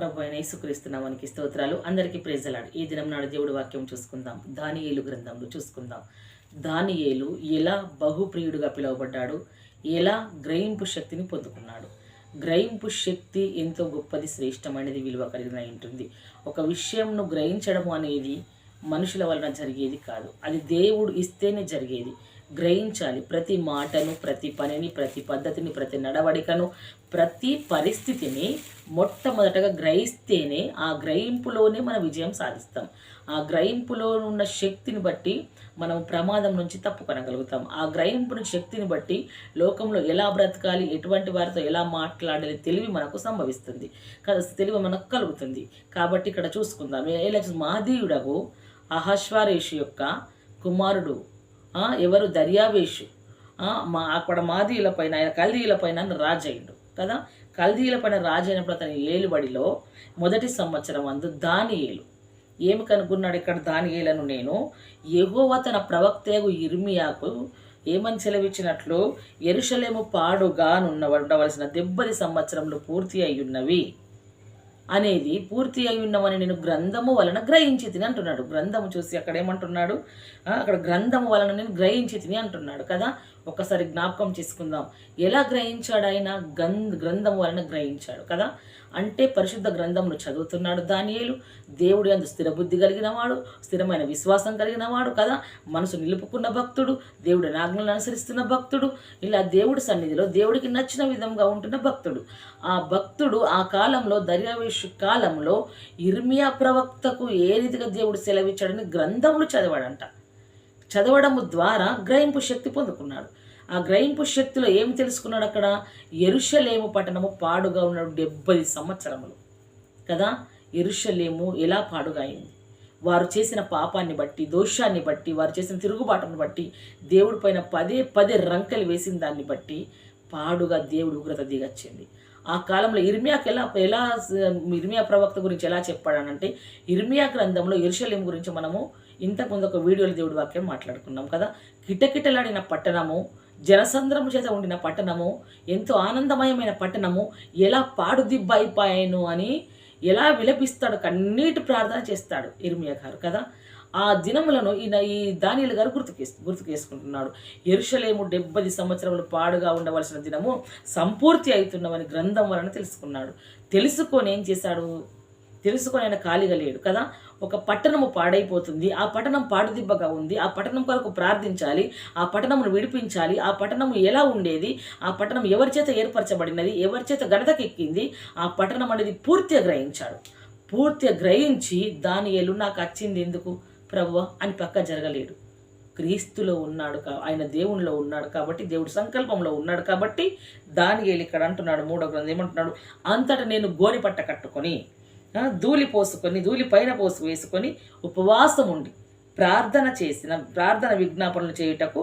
ప్రభు అయిన యేసుక్రీస్తు నామానికి స్తోత్రాలు. అందరికీ ప్రైజ్ ది లార్డ్. ఈ దినం నాడు దేవుడి వాక్యం చూసుకుందాం. దానియేలు గ్రంథంలో చూసుకుందాం. దానియేలు ఎలా బహుప్రియుడుగా పిలువబడ్డాడు, ఎలా గ్రహింపు శక్తిని పొందుకున్నాడు. గ్రహింపు శక్తి ఎంతో గొప్పది, శ్రేష్టమైనది, విలువ కలిగిన ఉంటుంది. ఒక విషయంను గ్రహించడం అనేది మనుషుల వలన జరిగేది కాదు, అది దేవుడు ఇస్తేనే జరిగేది. గ్రహించాలి ప్రతి మాటను, ప్రతి పనిని, ప్రతి పద్ధతిని, ప్రతి నడవడికను, ప్రతి పరిస్థితిని మొట్టమొదటగా గ్రహిస్తేనే ఆ గ్రహింపులోనే మన విజయం సాధిస్తాం. ఆ గ్రహింపులో ఉన్న శక్తిని బట్టి మనం ప్రమాదం నుంచి తప్పుకొనగలుగుతాం. ఆ గ్రహింపుని శక్తిని బట్టి లోకంలో ఎలా బ్రతకాలి, ఎటువంటి వారితో ఎలా మాట్లాడాలి తెలివి మనకు సంభవిస్తుంది, తెలివి మనకు కలుగుతుంది. కాబట్టి ఇక్కడ చూసుకుందాం. ఎలా మాదీయుడగు అహశ్వరేషు యొక్క కుమారుడు ఎవరు, దర్యావేషు. అక్కడ మాదీయుల పైన, ఆయన కల్దీయుల పైన రాజయ్యుడు కదా. కల్దీయుల పైన రాజైనప్పుడు అతని ఏలుబడిలో మొదటి సంవత్సరం అందు దానియేలు ఏమి కనుగొన్నాడు? ఇక్కడ దానియేలను నేను యెహోవా తన ప్రవక్తయగు ఇర్మియాకు ఏమని సెలవిచ్చినట్లు యెరూషలేము పాడుగా ఉండవలసిన 70 సంవత్సరములు పూర్తి అయ్యున్నవి అనేది, పూర్తి అయి ఉన్నవని నేను గ్రంథము వలన గ్రహించి తిని అంటున్నాడు. గ్రంథము చూసి అక్కడ ఏమంటున్నాడు? అక్కడ గ్రంథము వలన నేను గ్రహించి తిని అంటున్నాడు కదా. ఒక్కసారి జ్ఞాపకం చేసుకుందాం. ఎలా గ్రహించాడు ఆయన? గ్రంథము వలన గ్రహించాడు కదా. అంటే పరిశుద్ధ గ్రంథంను చదువుతున్నాడు దానియేలు. దేవుడి యందు స్థిర బుద్ధి కలిగిన వాడు, స్థిరమైన విశ్వాసం కలిగిన వాడు కదా. మనసు నిలుపుకున్న భక్తుడు, దేవుడి ఆజ్ఞలను అనుసరిస్తున్న భక్తుడు, ఇలా దేవుడి సన్నిధిలో దేవుడికి నచ్చిన విధంగా ఉంటున్న భక్తుడు. ఆ భక్తుడు ఆ కాలంలో, దర్యావేషు కాలంలో ఇర్మియా ప్రవక్తకు ఏ రీతిగా దేవుడు సెలవిచ్చాడని గ్రంథములు చదివాడంట. చదవడము ద్వారా గ్రహింపు శక్తి పొందుకున్నాడు. ఆ గ్రహింపు శక్తిలో ఏమి తెలుసుకున్నాడు? అక్కడ యెరూషలేము పట్టణము పాడుగా ఉన్నాడు 70 సంవత్సరములు కదా. యెరూషలేము ఎలా పాడుగా అయింది? వారు చేసిన పాపాన్ని బట్టి, దోషాన్ని బట్టి, వారు చేసిన తిరుగుబాటును బట్టి, దేవుడి పైన పదే రంకెలు వేసిన దాన్ని బట్టి పాడుగా దేవుడు ఉగ్రత దిగొచ్చింది. ఆ కాలంలో ఇర్మియాకి ఇర్మియా ప్రవక్త గురించి ఎలా చెప్పాడనంటే, ఇర్మియా గ్రంథంలో యెరూషలేము గురించి మనము ఇంతకుముందు ఒక వీడియోలో దేవుడి వాక్యం మాట్లాడుకున్నాం కదా. కిటకిటలాడిన పట్టణము, జనసంద్రము చేత ఉండిన పట్టణము, ఎంతో ఆనందమయమైన పట్టణము ఎలా పాడుదిబ్బ అయిపోయాను అని ఎలా విలపిస్తాడు, కన్నీటి ప్రార్థన చేస్తాడు ఇర్మియా గారు కదా. ఆ దినములను ఈ దానియేలు గారు గుర్తుకేసుకుంటున్నాడు. యెరూషలేము 70 సంవత్సరములు పాడుగా ఉండవలసిన దినము సంపూర్తి అవుతున్నవని గ్రంథం వలన తెలుసుకున్నాడు. తెలుసుకొని ఏం చేశాడు? తెలుసుకొని ఆయన ఖాళీగా లేడు కదా. ఒక పట్టణము పాడైపోతుంది, ఆ పట్టణం పాడుదిబ్బగా ఉంది, ఆ పట్టణం కొరకు ప్రార్థించాలి, ఆ పట్టణమును విడిపించాలి, ఆ పట్టణము ఎలా ఉండేది, ఆ పట్టణం ఎవరి చేత ఏర్పరచబడినది, ఎవరి చేత ఘనతకెక్కింది, ఆ పట్టణం అనేది పూర్తిగా గ్రహించాడు. పూర్తిగా గ్రహించి దానియేలు నాకు వచ్చింది ఎందుకు ప్రభువా అని పక్క జరగలేడు. క్రీస్తులో ఉన్నాడు, ఆయన దేవునిలో ఉన్నాడు కాబట్టి, దేవుడి సంకల్పంలో ఉన్నాడు కాబట్టి దానియేలు ఇక్కడ అంటున్నాడు 3వ గ్రంథం ఏమంటున్నాడు? అంతటా నేను గోనెపట్ట కట్టుకొని, ధూళి పైన పోసు వేసుకొని ఉపవాసం ఉండి ప్రార్థన విజ్ఞాపనలు చేయుటకు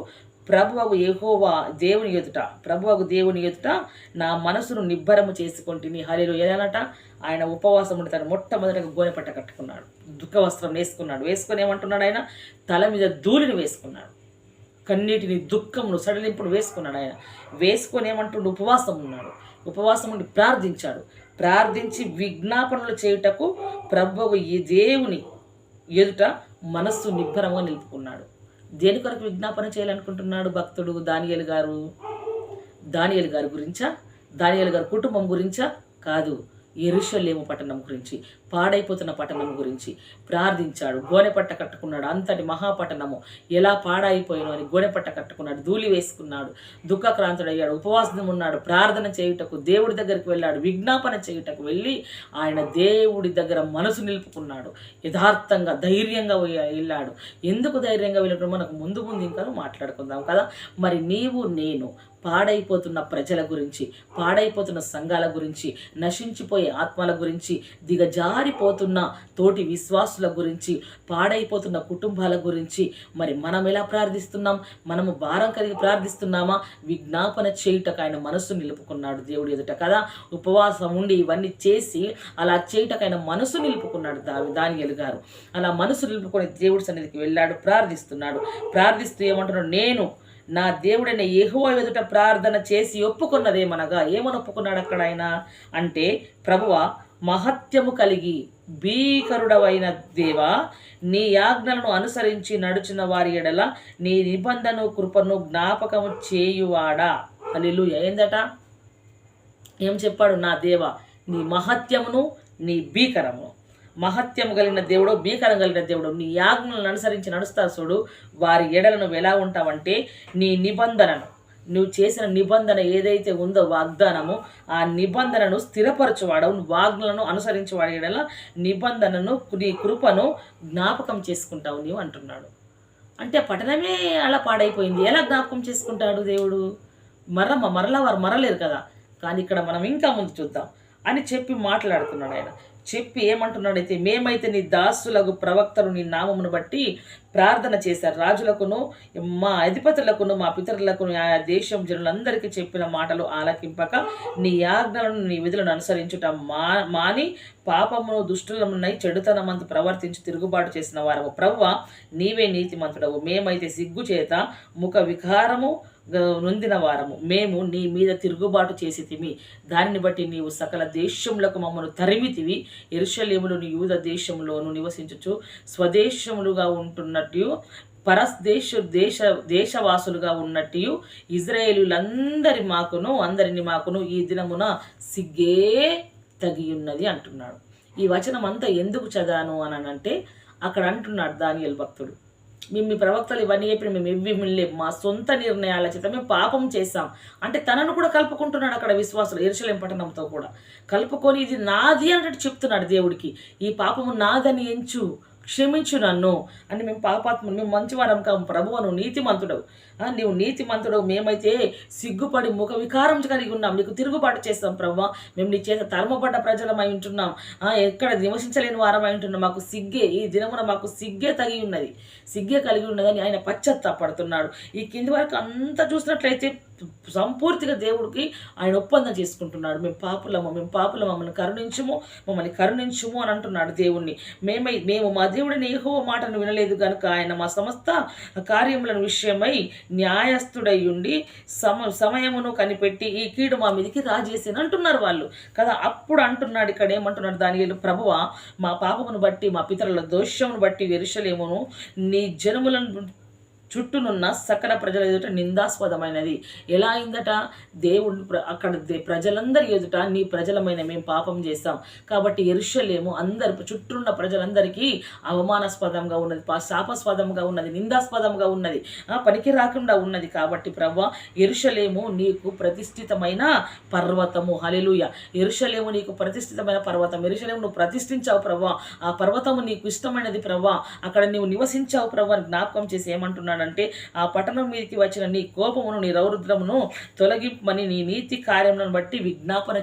ప్రభువగు యెహోవా దేవుని ఎదుట నా మనసును నిబ్బరము చేసుకుంటుని. హల్లెలూయా. ఎలానట? ఆయన ఉపవాసం ఉండి తను మొట్టమొదటిగా గోనెపట్ట కట్టుకున్నాడు, దుఃఖ వస్త్రం వేసుకొని ఏమంటున్నాడు? ఆయన తల మీద ధూళిని వేసుకున్నాడు, కన్నీటిని, దుఃఖమును, సడలింపును వేసుకున్నాడు. ఆయన వేసుకొని ఏమంటుండు? ఉపవాసం ఉన్నాడు. ఉపవాసం ఉండి ప్రార్థించి విజ్ఞాపనలు చేయుటకు ప్రభువు ఈ దేవుని ఎదుట మనస్సు నిబ్బరంగా నిలుపుకున్నాడు. దేని కొరకు విజ్ఞాపన చేయాలనుకుంటున్నాడు భక్తుడు దానియేలు గారు? దానియేలు గారి గురించా? దానియేలు గారి కుటుంబం గురించా? కాదు, యెరూషలేము పట్టణం గురించి, పాడైపోతున్న పట్టణం గురించి ప్రార్థించాడు. గోనెపట్ట కట్టుకున్నాడు. అంతటి మహాపట్టణము ఎలా పాడైపోయినో అని గోనెపట్ట కట్టుకున్నాడు, ధూళి వేసుకున్నాడు, దుఃఖక్రాంతుడయ్యాడు, ఉపవాసం ఉన్నాడు, ప్రార్థన చేయుటకు దేవుడి దగ్గరికి వెళ్ళాడు, విజ్ఞాపన చేయుటకు వెళ్ళి ఆయన దేవుడి దగ్గర మనసు నిలుపుకున్నాడు. యథార్థంగా ధైర్యంగా వెళ్ళాడు. ఎందుకు ధైర్యంగా వెళ్ళడం మనకు ముందు ఇంకా మాట్లాడుకుందాం కదా. మరి నీవు నేను పాడైపోతున్న ప్రజల గురించి, పాడైపోతున్న సంఘాల గురించి, నశించిపోయే ఆత్మల గురించి, దిగజారిపోతున్న తోటి విశ్వాసుల గురించి, పాడైపోతున్న కుటుంబాల గురించి మరి మనం ఎలా ప్రార్థిస్తున్నాం? మనము భారం కలిగి ప్రార్థిస్తున్నామా? విజ్ఞాపన చేయుటకు ఆయన మనస్సు నిలుపుకున్నాడు దేవుడి ఎదుట కదా. ఉపవాసం ఉండి ఇవన్నీ చేసి అలా చేయుటకు ఆయన మనసు నిలుపుకున్నాడు దానియేలు గారు. అలా మనసు నిలుపుకొని దేవుడి సన్నిధికి వెళ్ళాడు, ప్రార్థిస్తూ ఏమంటున్నాడు? నేను నా దేవుడైన యెహోవా ఎదుట ప్రార్థన చేసి ఒప్పుకున్నదేమనగా, ఏమని ఒప్పుకున్నాడు అక్కడ ఆయన అంటే, ప్రభువా మహత్యము కలిగి భీకరుడవైన దేవా, నీ ఆజ్ఞలను అనుసరించి నడుచిన వారి ఎడల నీ నిబంధన కృపను జ్ఞాపకము చేయువాడా. హల్లెలూయా. ఏందట? ఏం చెప్పాడు? నా దేవా, నీ మహత్యమును నీ భీకరము, మహత్యము కలిగిన దేవుడు, భీకరం కలిగిన దేవుడు, నీ ఆజ్ఞలను అనుసరించి నడుస్తారు చూడు, వారి ఎడల నువ్వు ఎలా ఉంటావంటే నీ నిబంధనను, నువ్వు చేసిన నిబంధన ఏదైతే ఉందో వాగ్దానము, ఆ నిబంధనను స్థిరపరచువాడవు. నువ్వు ఆజ్ఞలను అనుసరించేవాడి ఎడల నిబంధనను, నీ కృపను జ్ఞాపకం చేసుకుంటావు నీవు అంటున్నాడు. అంటే పట్టణమే అలా పాడైపోయింది. ఎలా జ్ఞాపకం చేసుకుంటాడు దేవుడు? మరలా వారు మరలేరు కదా. కానీ ఇక్కడ మనం ఇంకా ముందు చూద్దాం అని చెప్పి మాట్లాడుతున్నాడు ఆయన. చెప్పి ఏమంటున్నాడైతే, మేమైతే నీ దాసులకు ప్రవక్తలు నీ నామమును బట్టి ప్రార్థన చేశారు. రాజులకును మా అధిపతులకును మా పితరులకును ఆయా దేశం జనులందరికీ చెప్పిన మాటలు ఆలకింపక నీ ఆజ్ఞలను నీ విధులను అనుసరించుట మాని పాపమును దుష్టులమునై చెడుతనమంత ప్రవర్తించి తిరుగుబాటు చేసిన వారము. ప్రవ్వ, నీవే నీతిమంతుడవు. మేమైతే సిగ్గు చేత ముఖ వికారము నొందిన వారము. మేము నీ మీద తిరుగుబాటు చేసితిమి. దానిని బట్టి నీవు సకల దేశములకు మమ్మను తరిమితివి. యెరూషలేములోని యూద దేశంలోను నివసించుచు స్వదేశములుగా ఉంటున్నట్టు దేశవాసులుగా ఉన్నట్టు అందరిని మాకును ఈ దినమున సిగ్గే తగియున్నది అంటున్నాడు. ఈ వచనం అంతా ఎందుకు చదివాను అని అంటే, అక్కడ అంటున్నాడు దానియేలు భక్తుడు, మేము మీ ప్రవక్తలు ఇవన్నీ చెప్పి మేము ఇవ్వి మా సొంత నిర్ణయాల చేత మేము పాపం చేశాం అంటే తనను కూడా కలుపుకుంటున్నాడు. అక్కడ విశ్వాసులు యెరూషలేము పట్టణంతో కూడా కలుపుకొని ఇది నాది అన్నట్టు చెప్తున్నాడు దేవుడికి. ఈ పాపము నాదని ఎంచు, క్షమించు నన్ను అని. మేము పాపాత్మ, మేము మంచివారం కాము ప్రభువు, నువ్వు నీతిమంతుడవు, నీవు నీతిమంతుడవు. మేమైతే సిగ్గుపడి ముఖ వికారం కలిగి ఉన్నాం, నీకు తిరుగుబాటు చేస్తాం ప్రభువా. మేము నీ చేత తరమపడ్డ ప్రజలమై ఉంటున్నాం, ఎక్కడ నివసించలేని వారమై ఉంటున్నాం. మాకు సిగ్గే, ఈ దినమున మాకు సిగ్గే తగి ఉన్నది, సిగ్గే కలిగి ఉన్నదని ఆయన పశ్చాత్తాపడుతున్నాడు. ఈ కింది వరకు అంతా చూసినట్లయితే సంపూర్తిగా దేవుడికి ఆయన ఒప్పందం చేసుకుంటున్నాడు. మేము పాపులము మమ్మల్ని కరుణించుము అని అంటున్నాడు దేవుణ్ణి. మేము మా దేవుడిని యెహోవా మాటను వినలేదు కనుక ఆయన మా సమస్త కార్యములను విషయమై న్యాయస్థుడై ఉండి సమయమును కనిపెట్టి ఈ కీడు మా మీదకి రాజేసేని అంటున్నారు వాళ్ళు కదా. అప్పుడు అంటున్నాడు ఇక్కడ ఏమంటున్నాడు దానియేలు, ప్రభువా, మా పాపమును బట్టి మా పితరుల దోషమును బట్టి యెరూషలేమును నీ జనములను చుట్టూనున్న సకల ప్రజల ఎదుట నిందాస్పదమైనది. ఎలా అయిందట? దేవుడు అక్కడ ప్రజలందరి ఎదుట నీ ప్రజలమైన మేము పాపం చేస్తాం కాబట్టి యెరూషలేము అందరి చుట్టూన్న ప్రజలందరికీ అవమానాస్పదంగా ఉన్నది, శాపాస్పదంగా ఉన్నది, నిందాస్పదంగా ఉన్నది, పనికి రాకుండా ఉన్నది. కాబట్టి ప్రవ్వా, యెరూషలేము నీకు ప్రతిష్ఠితమైన పర్వతము. హల్లెలూయా. యెరూషలేము నీకు ప్రతిష్ఠితమైన పర్వతం. యెరూషలేము నువ్వు ప్రతిష్ఠించావు ప్రవ్వా. ఆ పర్వతము నీకు ఇష్టమైనది ప్రవ్వా. అక్కడ నీవు నివసించావు ప్రవ్వా. జ్ఞాపకం చేసి ఏమంటున్నాడు అంటే, ఆ పట్టణం మీదకి వచ్చిన నీ కోపమును నీ రౌద్రమును తొలగింపమని నీ నీతి కార్యములను బట్టి విజ్ఞాపన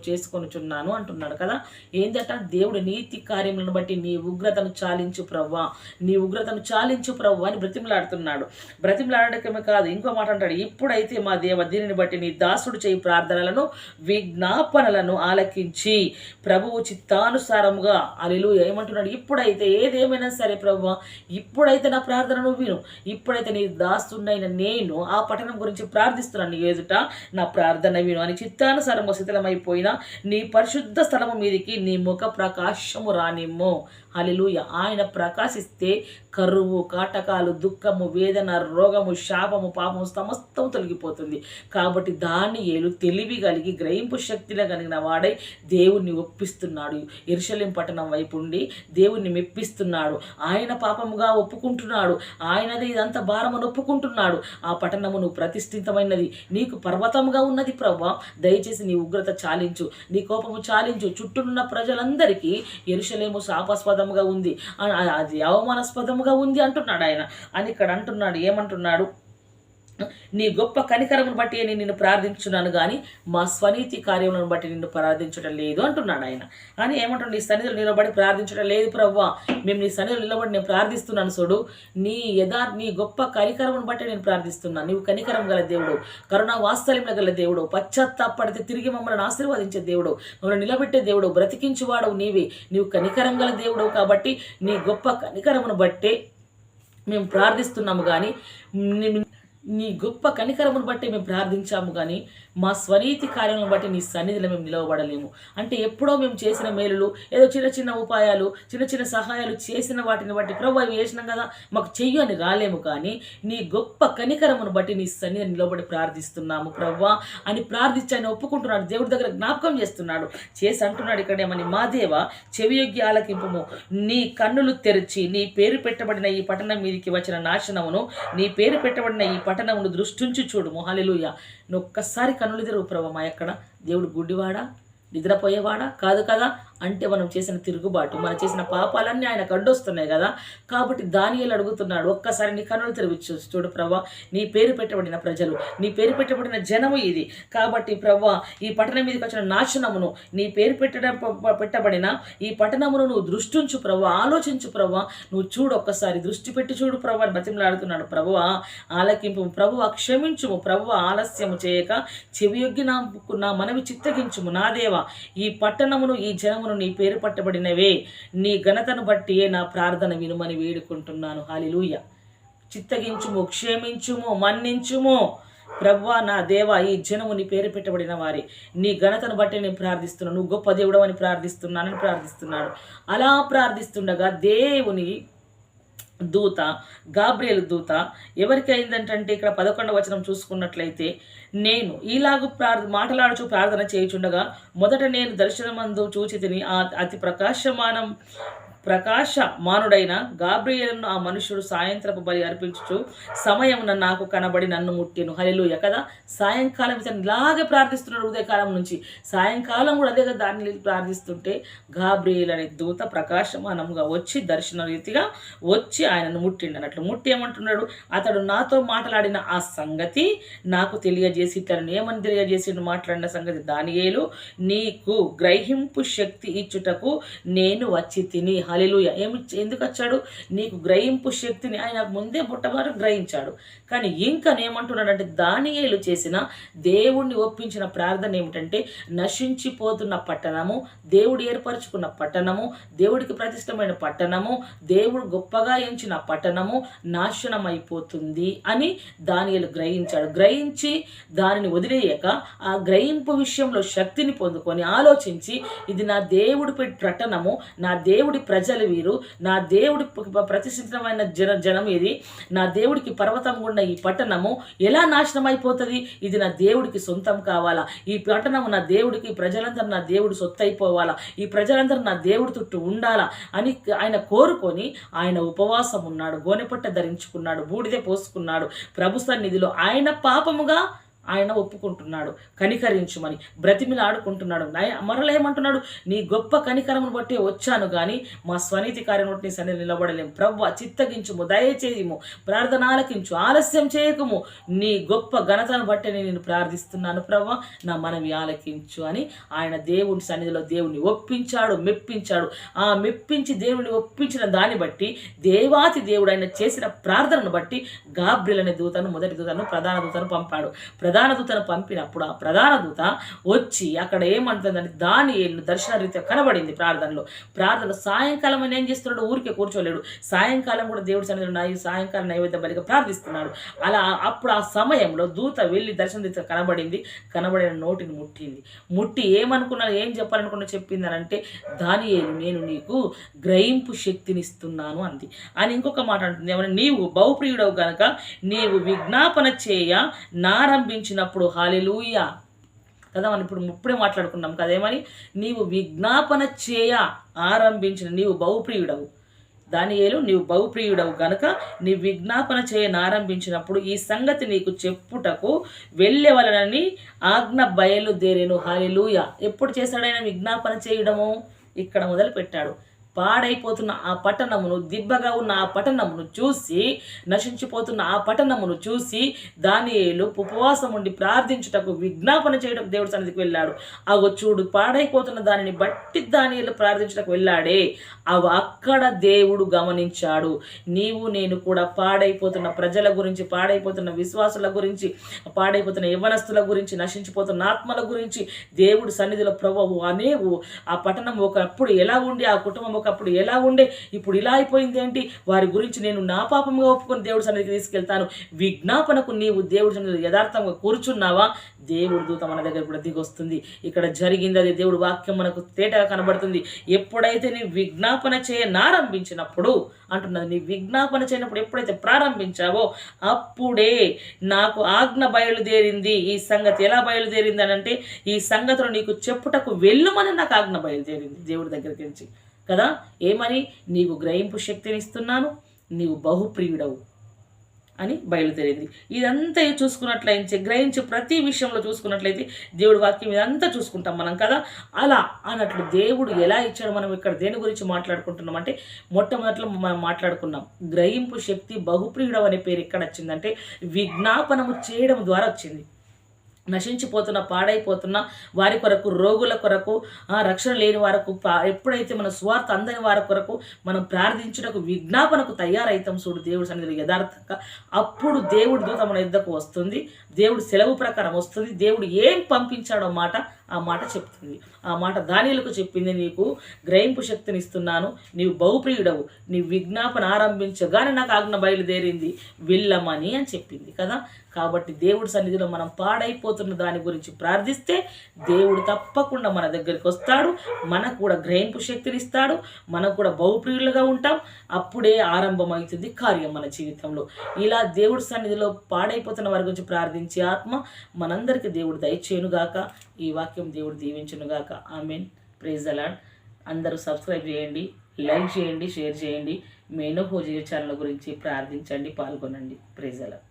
చేసుకొనుచున్నాను అంటున్నాడు కదా. ఏందట? దేవుడి నీతి కార్యములను బట్టి నీ ఉగ్రతను చాలించు ప్రవ్వా, నీ ఉగ్రతను చాలించు ప్రవ్వా అని బ్రతిమలాడుతున్నాడు. బ్రతిమలాడటమే కాదు, ఇంకో మాట అంటాడు, ఇప్పుడైతే మా దేవ దీనిని బట్టి నీ దాసుడు చేయి ప్రార్థనలను విజ్ఞాపనలను ఆలకించి ప్రభువు చిత్తానుసారముగా. హల్లెలూయా. ఏమంటున్నాడు? ఇప్పుడైతే ఏదేమైనా సరే ప్రవ్వా, ఇప్పుడైతే నా ప్రార్థనను విను, ఇప్పుడైతే నీ దాసుడైన నేను ఆ పట్టణం గురించి ప్రార్థిస్తున్నాను, నీ ఎదుట నా ప్రార్థన విను అని చిత్తానుసారంగా శిథిలమైపోయిన నీ పరిశుద్ధ స్థలము మీదికి నీ ముఖ ప్రకాశము రానిమ్ము. హల్లెలూయా. ఆయన ప్రకాశిస్తే కరువు, కాటకాలు, దుఃఖము, వేదన, రోగము, శాపము, పాపము సమస్తం తొలగిపోతుంది. కాబట్టి దానియేలు తెలివి కలిగి గ్రహింపు శక్తిలో కలిగిన వాడై దేవుణ్ణి ఒప్పిస్తున్నాడు. యెరూషలేము పట్టణం వైపు ఉండి దేవుణ్ణి మెప్పిస్తున్నాడు. ఆయన పాపముగా ఒప్పుకుంటున్నాడు, ఆయనది ఇదంతా భారమును ఒప్పుకుంటున్నాడు. ఆ పట్టణము నువ్వు ప్రతిష్ఠితమైనది, నీకు పర్వతముగా ఉన్నది ప్రవ్వా. దయచేసి నీ ఉగ్రత చాలించు, నీ కోపము చాలించు. చుట్టూనున్న ప్రజలందరికీ యెరూషలేము శాపాస్పదముగా ఉంది, అది అవమానాస్పదముగా ఉంది అంటున్నాడు ఆయన. అని ఇక్కడ అంటున్నాడు. ఏమంటున్నాడు? నీ గొప్ప కనికరమును బట్టి నేను నిన్ను ప్రార్థించున్నాను కానీ మా స్వనీతి కార్యములను బట్టి నిన్ను ప్రార్థించడం లేదు అంటున్నాడు ఆయన. అని ఏమంటున్నాడు? నీ సన్నిధిలో నిలబడి ప్రార్థించడం లేదు ప్రవ్వా, మేము నీ సన్నిధిలో నిలబడి నేను ప్రార్థిస్తున్నాను చూడు, నీ గొప్ప కనికరమును బట్టి నేను ప్రార్థిస్తున్నాను. నీవు కనికరం గల దేవుడు, కరుణా వాత్సల్యముల గల దేవుడు, పశ్చాత్తాపడితే తిరిగి మమ్మల్ని ఆశీర్వదించే దేవుడు, మమ్మల్ని నిలబెట్టే దేవుడు, బ్రతికించువాడవు నీవే. నీవు కనికరం గల దేవుడు కాబట్టి నీ గొప్ప కనికరమును బట్టే మేము ప్రార్థిస్తున్నాము కానీ నీ గొప్ప కనికరమును బట్టి మేము ప్రార్థించాము కానీ మా స్వనీతి కార్యములను బట్టి నీ సన్నిధిలో మేము నిలవబడలేము. అంటే ఎప్పుడో మేము చేసిన మేలులు, ఏదో చిన్న చిన్న ఉపాయాలు, చిన్న చిన్న సహాయాలు చేసిన వాటిని బట్టి ప్రభు అవి చేసినాం కదా మాకు చెయ్యి అని రాలేము. కానీ నీ గొప్ప కనికరమును బట్టి నీ సన్నిధిని నిలబడి ప్రార్థిస్తున్నాము ప్రభు అని ప్రార్థించి ఆయన ఒప్పుకుంటున్నాడు. దేవుడి దగ్గర జ్ఞాపకం చేస్తున్నాడు, చేసి అంటున్నాడు ఇక్కడేమని, మా దేవ చెవియొగ్గి ఆలకింపుము, నీ కన్నులు తెరిచి నీ పేరు పెట్టబడిన ఈ పట్టణం మీదికి వచ్చిన నాశనమును, నీ పేరు పెట్టబడిన ఈ పట్టణమును దృష్టించి చూడుము. హల్లెలూయా. నువ్వు ఒక్కసారి కన్నులు తెరువు ప్రభు. మా ఎక్కడ దేవుడు గుడ్డివాడా, నిద్రపోయేవాడా కాదు కదా. అంటే మనం చేసిన తిరుగుబాటు, మనం చేసిన పాపాలన్నీ ఆయనకు అడ్డొస్తున్నాయి కదా. కాబట్టి దానియేలు అడుగుతున్నాడు, ఒక్కసారి నీ కన్నులు తెరిచి చూడు ప్రభా, నీ పేరు పెట్టబడిన ప్రజలు, నీ పేరు పెట్టబడిన జనము ఇది. కాబట్టి ప్రభా ఈ పట్టణం మీదకి వచ్చిన నాశనమును, నీ పేరు పెట్టబడిన ఈ పట్టణమును నువ్వు దృష్టించు ప్రభా, ఆలోచించు ప్రభా, నువ్వు చూడు, ఒక్కసారి దృష్టి పెట్టి చూడు ప్రభా అని బతిమలాడుతున్నాడు. ప్రభువా ఆలకింపు, ప్రభువా క్షమించుము, ప్రభువా ఆలస్యము చేయక చెవియొగ్గి నా మనవి చిత్తగించుము. నా దేవా ఈ పట్టణమును ఈ జనమును నీ పేరు పట్టబడినవే, నీ ఘనతను బట్టియే నా ప్రార్థన వినుమని వేడుకుంటున్నాను. హల్లెలూయా. చిత్తగించుము, క్షమించుము, మన్నించుము ప్రభువా. నా దేవా ఈ జనము నీ పేరు పెట్టబడిన వారి, నీ ఘనతను బట్టి నేను ప్రార్థిస్తున్నాను, నువ్వు గొప్ప దేవుడు అని ప్రార్థిస్తున్నానని ప్రార్థిస్తున్నాడు. అలా ప్రార్థిస్తుండగా దేవుని దూత, గాబ్రియేలు దూత ఎవరికి అయిందంటే ఇక్కడ 11వ వచనం చూసుకున్నట్లయితే, నేను ఈలాగు మాటలాడుచు ప్రార్థన చేయుచుండగా మొదట నేను దర్శనమందు చూచి తిని అతి ప్రకాశమానుడైన గాబ్రియేలును ఆ మనుషుడు సాయంత్రపు బలి అర్పించుచు సమయమున నాకు కనబడి నన్ను ముట్టెను. హల్లెలూయా కదా. సాయంకాలం ఇతను ఇలాగే ప్రార్థిస్తున్నాడు, ఉదయకాలం నుంచి సాయంకాలం కూడా అదే దాన్ని ప్రార్థిస్తుంటే గాబ్రియేలు అనే దూత ప్రకాశమానంగా వచ్చి దర్శన రీతిగా వచ్చి ఆయనను ముట్టిండు అన్నట్లు. ముట్టి ఏమంటున్నాడు, అతడు నాతో మాట్లాడిన ఆ సంగతి నాకు తెలియజేసి, ఇతను ఏమని తెలియజేసి మాట్లాడిన సంగతి, దానియేలు నీకు గ్రహింపు శక్తి ఇచ్చుటకు నేను వచ్చి తిని. హల్లెలూయా. ఎందుకు వచ్చాడు? నీకు గ్రహింపు శక్తిని ఆయన ముందే మొట్టమొదటి గ్రహించాడు. కానీ ఇంకా ఏమంటున్నాడంటే, దానియేలు చేసిన దేవుణ్ణి ఒప్పించిన ప్రార్థన ఏమిటంటే, నశించిపోతున్న పట్టణము, దేవుడు ఏర్పరచుకున్న పట్టణము, దేవుడికి ప్రతిష్టమైన పట్టణము, దేవుడు గొప్పగా ఎంచిన పట్టణము నాశనం అయిపోతుంది అని దానియేలు గ్రహించాడు. గ్రహించి దానిని వదిలేయక ఆ గ్రహింపు విషయంలో శక్తిని పొందుకొని ఆలోచించి, ఇది నా దేవుడి పట్టణము, నా దేవుడి ప్రజలు వీరు, నా దేవుడి ప్రతిష్ఠితమైన జనం ఇది, నా దేవుడికి పర్వతం గుండా ఈ పట్టణము ఎలా నాశనం అయిపోతుంది, ఇది నా దేవుడికి సొంతం కావాలా, ఈ పట్టణము నా దేవుడికి, ప్రజలందరూ నా దేవుడు సొత్తు అయిపోవాలా, ఈ ప్రజలందరూ నా దేవుడి చుట్టూ ఉండాలా అని ఆయన కోరుకొని ఆయన ఉపవాసం ఉన్నాడు, గోనెపట్ట ధరించుకున్నాడు, బూడిదే పోసుకున్నాడు. ప్రభు సన్నిధిలో ఆయన పాపముగా ఆయన ఒప్పుకుంటున్నాడు, కనికరించుమని బ్రతిమిలాడుకుంటున్నాడు. మరలేమంటున్నాడు, నీ గొప్ప కనికరమును బట్టి వచ్చాను కానీ మా స్వనీతి కార్యం నీ సన్నిధిలో నిలబడలేము. ప్రభువా చిత్తగించుము, దయచేయము, ప్రార్థనాలకించు, ఆలస్యం చేయకము, నీ గొప్ప ఘనతను బట్టి నేను ప్రార్థిస్తున్నాను ప్రభువా, నా మనవి ఆలకించు అని ఆయన దేవుని సన్నిధిలో దేవుని ఒప్పించాడు, మెప్పించాడు. ఆ మెప్పించి దేవుని ఒప్పించిన దాన్ని బట్టి దేవాతి దేవుడు ఆయన చేసిన ప్రార్థనను బట్టి గాబ్రియేలు అనే దూతను, మొదటి దూతను, ప్రధాన దూతను పంపాడు. ప్రధాన దూతను పంపినప్పుడు ఆ ప్రధాన దూత వచ్చి అక్కడ ఏమంటుందంటే, దానియేలు దర్శన రీత్యా కనబడింది. ప్రార్థనలో సాయంకాలం అని ఏం చేస్తున్నాడు, ఊరికే కూర్చోలేడు. సాయంకాలం కూడా దేవుడి సన్నిధిలో సాయంకాలం నైవేద్య బలిగా ప్రార్థిస్తున్నాడు. అలా అప్పుడు ఆ సమయంలో దూత వెళ్ళి దర్శన రీత్యా కనబడిన నోటిని ముట్టి ఏం చెప్పాలనుకున్నా చెప్పింది అని అంటే, దానియేలు నేను నీకు గ్రహింపు శక్తినిస్తున్నాను అంది. అని ఇంకొక మాట అంటుంది, ఏమన్నా, నీవు బహుప్రియుడవు గనక నీవు విజ్ఞాపన చేయ నారంభించినప్పుడు. హల్లెలూయా కదా. మనం ఇప్పుడే మాట్లాడుకున్నాం కదేమని, నీవు విజ్ఞాపన చేయ ఆరంభించిన, నీవు బహుప్రియుడవు దానియేలు, నీవు బహుప్రియుడవు గనుక నీ విజ్ఞాపన చేయనారంభించినప్పుడు ఈ సంగతి నీకు చెప్పుటకు వెళ్ళేవలనని ఆజ్ఞ బయలుదేరెను. హల్లెలూయా. ఎప్పుడు చేశాడైనా విజ్ఞాపన చేయడము? ఇక్కడ మొదలు పెట్టాడు. పాడైపోతున్న ఆ పట్టణమును, దిబ్బగా ఉన్న ఆ పట్టణమును చూసి, నశించిపోతున్న ఆ పట్టణమును చూసి దానియేలు ఉపవాసం ఉండి ప్రార్థించుటకు, విజ్ఞాపన చేయటకు దేవుడి సన్నిధికి వెళ్ళాడు. అగో చూడు, పాడైపోతున్న దానిని బట్టి దానియేలు ప్రార్థించుటకు వెళ్ళాడే, అక్కడ దేవుడు గమనించాడు. నీవు నేను కూడా పాడైపోతున్న ప్రజల గురించి, పాడైపోతున్న విశ్వాసుల గురించి, పాడైపోతున్న యవ్వనస్తుల గురించి, నశించిపోతున్న ఆత్మల గురించి దేవుడి సన్నిధిలో ప్రభువు అనేవు ఆ పట్టణం ఒకప్పుడు ఎలా ఉండి, ఆ కుటుంబం ఒకప్పుడు ఎలా ఉండే ఇప్పుడు ఇలా అయిపోయింది ఏంటి, వారి గురించి నేను నా పాపంగా ఒప్పుకొని దేవుడి సన్నిధికి తీసుకెళ్తాను. విజ్ఞాపనకు నీవు దేవుడి సన్నిధిలో యథార్థంగా కూర్చున్నావా, దేవుడి దూత మన దగ్గర కూడా దిగొస్తుంది. ఇక్కడ జరిగింది అదే, దేవుడి వాక్యం మనకు తేటగా కనబడుతుంది. ఎప్పుడైతే నీ విజ్ఞాపన చేయనారంభించినప్పుడు అంటున్నది, నీ విజ్ఞాపన చేయనప్పుడు ఎప్పుడైతే ప్రారంభించావో అప్పుడే నాకు ఆజ్ఞ బయలుదేరింది. ఈ సంగతి ఎలా బయలుదేరింది అని అంటే, ఈ సంగతులు నీకు చెప్పుటకు వెళ్ళుమని నాకు ఆజ్ఞ బయలుదేరింది దేవుడి దగ్గరికి నుంచి కదా. ఏమని, నీవు గ్రహింపు శక్తిని ఇస్తున్నాను, నీవు బహుప్రియుడవు అని బయలుదేరింది. ఇదంతా చూసుకున్నట్లయితే, గ్రహించి ప్రతి విషయంలో చూసుకున్నట్లయితే దేవుడి వాక్యం ఇదంతా చూసుకుంటాం మనం కదా. అలా అన్నట్లు దేవుడు ఎలా ఇచ్చాడు, మనం ఇక్కడ దేని గురించి మాట్లాడుకుంటున్నాం అంటే, మొట్టమొదట్లో మనం మాట్లాడుకున్నాం గ్రహింపు శక్తి బహుప్రియుడవు అనే పేరు ఎక్కడ వచ్చిందంటే విజ్ఞాపనము చేయడం ద్వారా వచ్చింది. నశించిపోతున్న, పాడైపోతున్న వారి కొరకు, రోగుల కొరకు, రక్షణ లేని వారకు, ఎప్పుడైతే మన స్వార్థ అందని వారి కొరకు మనం ప్రార్థించుటకు విజ్ఞాపనకు తయారైతాం చూడు దేవుడి సన్నిధిలో యథార్థంగా, అప్పుడు దేవుడి దూత మన యుద్ధకు వస్తుంది. దేవుడు సెలవు ప్రకారం వస్తుంది. దేవుడు ఏం పంపించాడో మాట ఆ మాట చెప్తుంది. ఆ మాట దానియేలుకు చెప్పింది, నీకు గ్రహింపు శక్తిని ఇస్తున్నాను, నీవు బహుప్రియుడవు, నీ విజ్ఞాపన ఆరంభించగానే నాకు ఆజ్ఞ బయలుదేరింది, వెళ్ళమని అని చెప్పింది కదా. కాబట్టి దేవుడి సన్నిధిలో మనం పాడైపోతున్న దాని గురించి ప్రార్థిస్తే దేవుడు తప్పకుండా మన దగ్గరికి వస్తాడు, మనకు కూడా గ్రహింపు శక్తిని ఇస్తాడు, మనకు కూడా బహుప్రియులుగా ఉంటాం. అప్పుడే ఆరంభమవుతుంది కార్యం మన జీవితంలో. ఇలా దేవుడి సన్నిధిలో పాడైపోతున్న వారి గురించి ప్రార్థించే ఆత్మ మనందరికీ దేవుడు దయచేయునుగాక. ఈ వాక్యం దేవుడు దీవించునుగాక. ఆమేన్. Praise the Lord. అందరూ సబ్స్క్రైబ్ చేయండి, లైక్ చేయండి, షేర్ చేయండి. మెనోహోజియా ఛానల్ గురించి ప్రార్థించండి, పాల్గొనండి. Praise the lord.